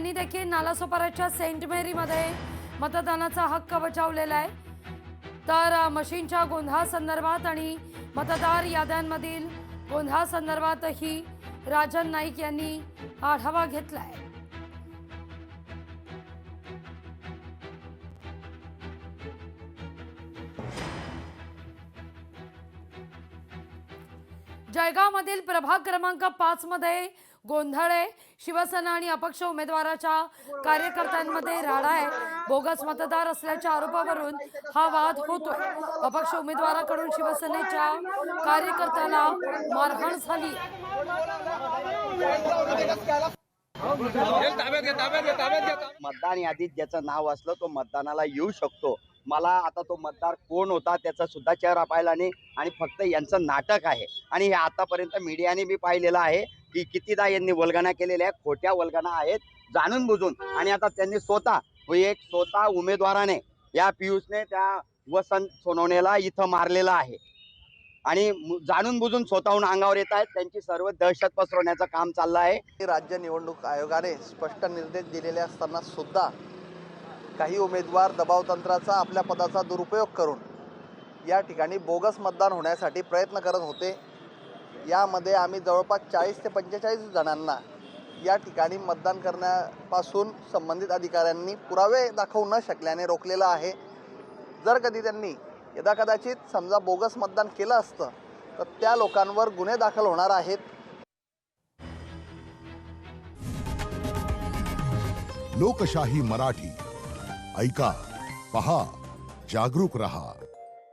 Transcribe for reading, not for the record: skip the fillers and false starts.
यांनी देखील नालासोपाराच्या सेंट मेरीमध्ये मतदानाचा हक्क बजावलेला आहे। तर मशीनच्या गोंधळासंदर्भात आणि मतदार याद्यांमधील गोंधळासंदर्भातही राजन नाईक यांनी आढावा घेतलाय। जळगावमधील प्रभाग क्रमांक 5 मध्ये गोंधळ आहे। शिवसेना आणि अपक्ष उमेदवाराच्या कार्यकर्त्यांमध्ये राडा आहे। बोगस मतदार असल्याच्या आरोपावरून हा वाद होतोय। अपक्ष उमेदवाराकडून शिवसेनेच्या कार्यकर्त्याला मारहाण झाली। मतदान यादीत ज्याचं नाव असलं तो मतदानाला येऊ शकतो। मला आता तो मतदार कोण होता त्याचा सुद्धा चेहरा पाहिला नाही आणि फक्त यांचं नाटक आहे। आणि हे आतापर्यंत मीडियाने बी पाहिलेलं आहे की कितीदा यांनी वल्गना केलेल्या आहेत, खोट्या वल्गना आहेत जाणून बुजून। आणि आता त्यांनी स्वतः उमेदवाराने या पियुषने त्या वसंत सोनवणेला इथं मारलेलं आहे आणि जाणून बुजून स्वतःहून अंगावर येत आहेत। त्यांची सर्व दहशत पसरवण्याचं काम चाललं आहे। राज्य निवडणूक आयोगाने स्पष्ट निर्देश दिलेले असताना सुद्धा काही उमेदवार दबावतंत्राचा आपल्या पदाचा दुरुपयोग करून या ठिकाणी बोगस मतदान होण्यासाठी प्रयत्न करत होते। यामध्ये आम्ही जवळपास 40 ते 45 जणांना या ठिकाणी मतदान करण्यापासून संबंधित अधिकाऱ्यांनी पुरावे दाखवू न शकल्याने रोखलेलं आहे। जर कधी त्यांनी यदाकदाचित समजा बोगस मतदान केलं असतं तर त्या लोकांवर गुन्हे दाखल होणार आहेत। लोकशाही मराठी ऐका, पहा, जागरूक रहा।